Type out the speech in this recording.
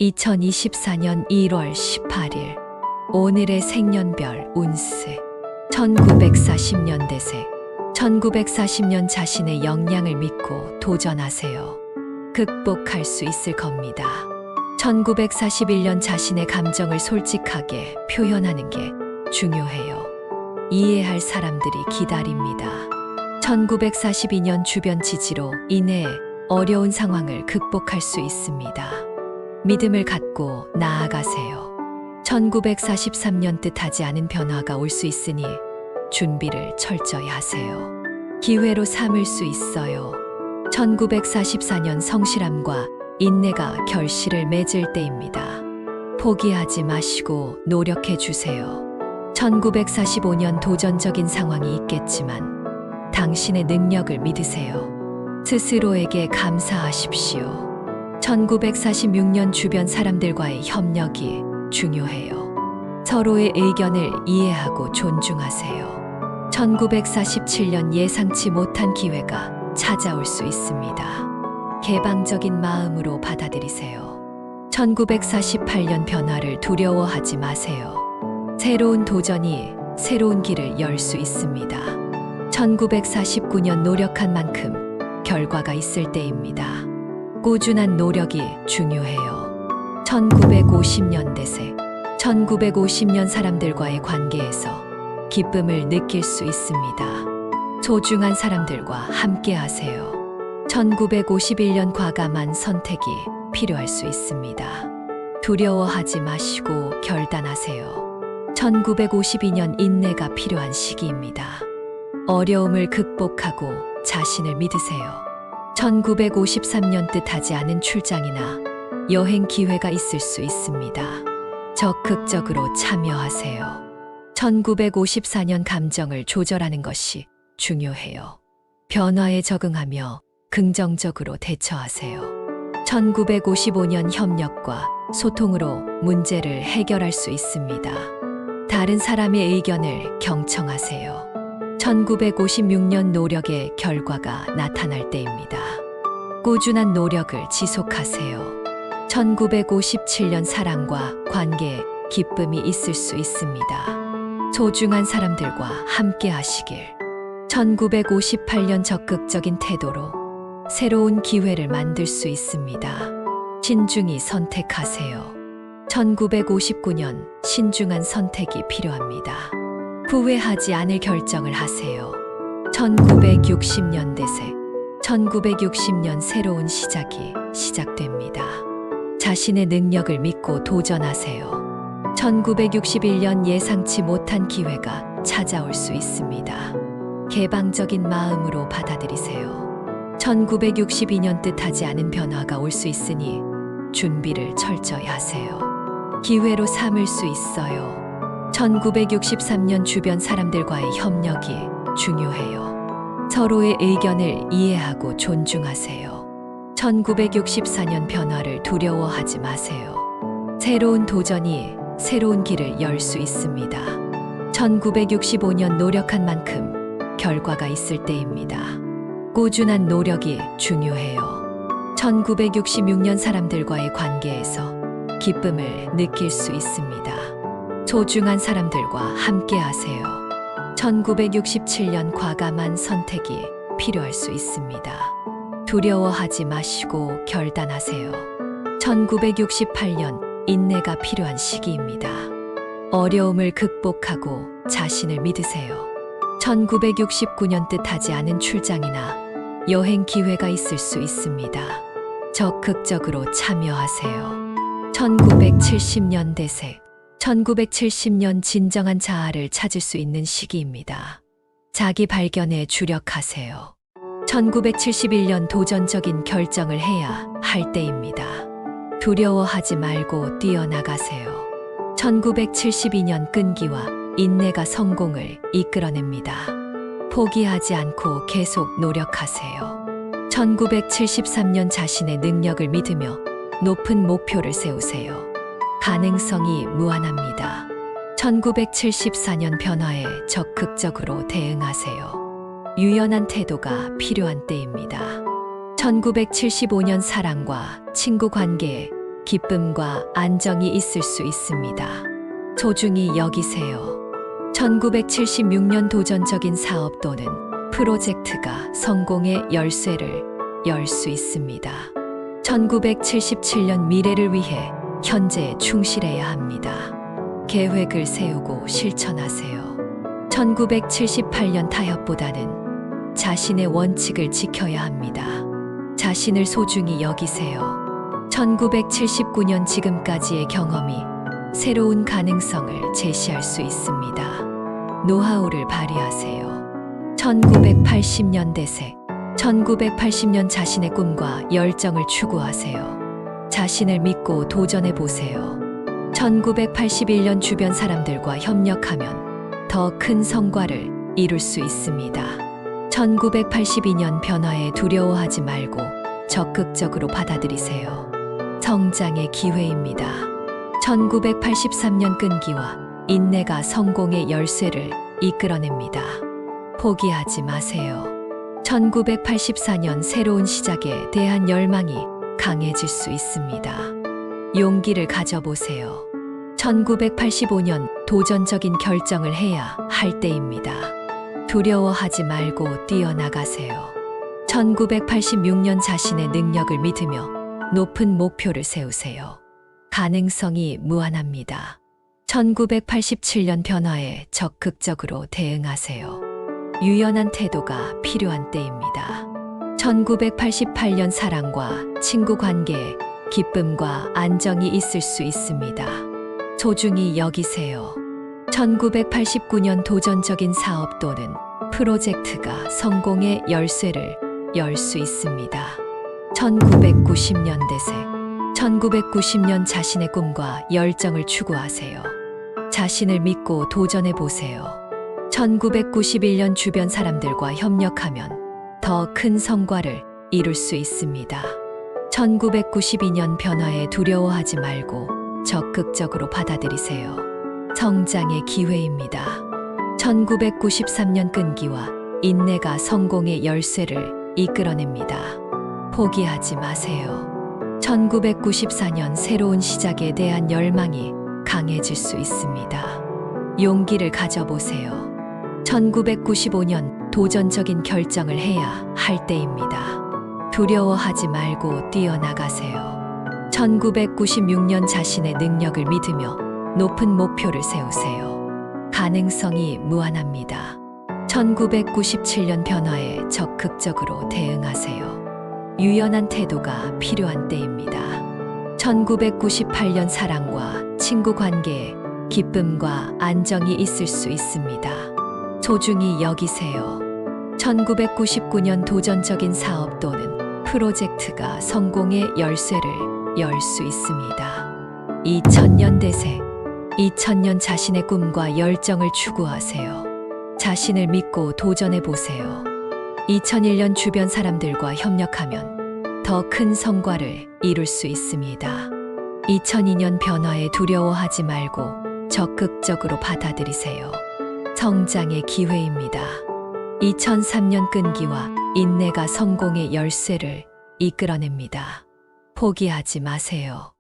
2024년 1월 18일 오늘의 생년별 운세 1940년 대세 1940년 자신의 역량을 믿고 도전하세요. 극복할 수 있을 겁니다. 1941년 자신의 감정을 솔직하게 표현하는 게 중요해요. 이해할 사람들이 기다립니다. 1942년 주변 지지로 인해 어려운 상황을 극복할 수 있습니다. 믿음을 갖고 나아가세요. 1943년 뜻하지 않은 변화가 올 수 있으니 준비를 철저히 하세요. 기회로 삼을 수 있어요. 1944년 성실함과 인내가 결실을 맺을 때입니다. 포기하지 마시고 노력해 주세요. 1945년 도전적인 상황이 있겠지만 당신의 능력을 믿으세요. 스스로에게 감사하십시오. 1946년 주변 사람들과의 협력이 중요해요. 서로의 의견을 이해하고 존중하세요. 1947년 예상치 못한 기회가 찾아올 수 있습니다. 개방적인 마음으로 받아들이세요. 1948년 변화를 두려워하지 마세요. 새로운 도전이 새로운 길을 열 수 있습니다. 1949년 노력한 만큼 결과가 있을 때입니다. 꾸준한 노력이 중요해요. 1950년 대세 1950년 사람들과의 관계에서 기쁨을 느낄 수 있습니다. 소중한 사람들과 함께 하세요. 1951년 과감한 선택이 필요할 수 있습니다. 두려워하지 마시고 결단하세요. 1952년 인내가 필요한 시기입니다. 어려움을 극복하고 자신을 믿으세요. 1953년 뜻하지 않은 출장이나 여행 기회가 있을 수 있습니다. 적극적으로 참여하세요. 1954년 감정을 조절하는 것이 중요해요. 변화에 적응하며 긍정적으로 대처하세요. 1955년 협력과 소통으로 문제를 해결할 수 있습니다. 다른 사람의 의견을 경청하세요. 1956년 노력의 결과가 나타날 때입니다. 꾸준한 노력을 지속하세요. 1957년 사랑과 관계에 기쁨이 있을 수 있습니다. 소중한 사람들과 함께 하시길. 1958년 적극적인 태도로 새로운 기회를 만들 수 있습니다. 신중히 선택하세요. 1959년 신중한 선택이 필요합니다. 후회하지 않을 결정을 하세요. 1960년 대세 1960년 새로운 시작이 시작됩니다. 자신의 능력을 믿고 도전하세요. 1961년 예상치 못한 기회가 찾아올 수 있습니다. 개방적인 마음으로 받아들이세요. 1962년 뜻하지 않은 변화가 올 수 있으니 준비를 철저히 하세요. 기회로 삼을 수 있어요. 1963년 주변 사람들과의 협력이 중요해요. 서로의 의견을 이해하고 존중하세요. 1964년 변화를 두려워하지 마세요. 새로운 도전이 새로운 길을 열 수 있습니다. 1965년 노력한 만큼 결과가 있을 때입니다. 꾸준한 노력이 중요해요. 1966년 사람들과의 관계에서 기쁨을 느낄 수 있습니다. 소중한 사람들과 함께 하세요. 1967년 과감한 선택이 필요할 수 있습니다. 두려워하지 마시고 결단하세요. 1968년 인내가 필요한 시기입니다. 어려움을 극복하고 자신을 믿으세요. 1969년 뜻하지 않은 출장이나 여행 기회가 있을 수 있습니다. 적극적으로 참여하세요. 1970년 대세 1970년 진정한 자아를 찾을 수 있는 시기입니다. 자기 발견에 주력하세요. 1971년 도전적인 결정을 해야 할 때입니다. 두려워하지 말고 뛰어나가세요. 1972년 끈기와 인내가 성공을 이끌어냅니다. 포기하지 않고 계속 노력하세요. 1973년 자신의 능력을 믿으며 높은 목표를 세우세요. 가능성이 무한합니다. 1974년 변화에 적극적으로 대응하세요. 유연한 태도가 필요한 때입니다. 1975년 사랑과 친구 관계에 기쁨과 안정이 있을 수 있습니다. 소중히 여기세요. 1976년 도전적인 사업 또는 프로젝트가 성공의 열쇠를 열 수 있습니다. 1977년 미래를 위해 현재에 충실해야 합니다. 계획을 세우고 실천하세요. 1978년 타협보다는 자신의 원칙을 지켜야 합니다. 자신을 소중히 여기세요. 1979년 지금까지의 경험이 새로운 가능성을 제시할 수 있습니다. 노하우를 발휘하세요. 1980년 대세 1980년 자신의 꿈과 열정을 추구하세요. 자신을 믿고 도전해 보세요. 1981년 주변 사람들과 협력하면 더 큰 성과를 이룰 수 있습니다. 1982년 변화에 두려워하지 말고 적극적으로 받아들이세요. 성장의 기회입니다. 1983년 끈기와 인내가 성공의 열쇠를 이끌어냅니다. 포기하지 마세요. 1984년 새로운 시작에 대한 열망이 강해질 수 있습니다. 용기를 가져보세요. 1985년 도전적인 결정을 해야 할 때입니다. 두려워하지 말고 뛰어나가세요. 1986년 자신의 능력을 믿으며 높은 목표를 세우세요. 가능성이 무한합니다. 1987년 변화에 적극적으로 대응하세요. 유연한 태도가 필요한 때입니다. 1988년 사랑과 친구 관계에 기쁨과 안정이 있을 수 있습니다. 소중히 여기세요. 1989년 도전적인 사업 또는 프로젝트가 성공의 열쇠를 열 수 있습니다. 1990년 대세 1990년 자신의 꿈과 열정을 추구하세요. 자신을 믿고 도전해 보세요. 1991년 주변 사람들과 협력하면 더 큰 성과를 이룰 수 있습니다. 1992년 변화에 두려워하지 말고 적극적으로 받아들이세요. 성장의 기회입니다. 1993년 끈기와 인내가 성공의 열쇠를 이끌어냅니다. 포기하지 마세요. 1994년 새로운 시작에 대한 열망이 강해질 수 있습니다. 용기를 가져보세요. 1995년 도전적인 결정을 해야 할 때입니다. 두려워하지 말고 뛰어나가세요. 1996년 자신의 능력을 믿으며 높은 목표를 세우세요. 가능성이 무한합니다. 1997년 변화에 적극적으로 대응하세요. 유연한 태도가 필요한 때입니다. 1998년 사랑과 친구 관계에 기쁨과 안정이 있을 수 있습니다. 소중히 여기세요. 1999년 도전적인 사업 또는 프로젝트가 성공의 열쇠를 열 수 있습니다. 2000년 대세 2000년 자신의 꿈과 열정을 추구하세요. 자신을 믿고 도전해 보세요. 2001년 주변 사람들과 협력하면 더 큰 성과를 이룰 수 있습니다. 2002년 변화에 두려워하지 말고 적극적으로 받아들이세요. 성장의 기회입니다. 2003년 끈기와 인내가 성공의 열쇠를 이끌어냅니다. 포기하지 마세요.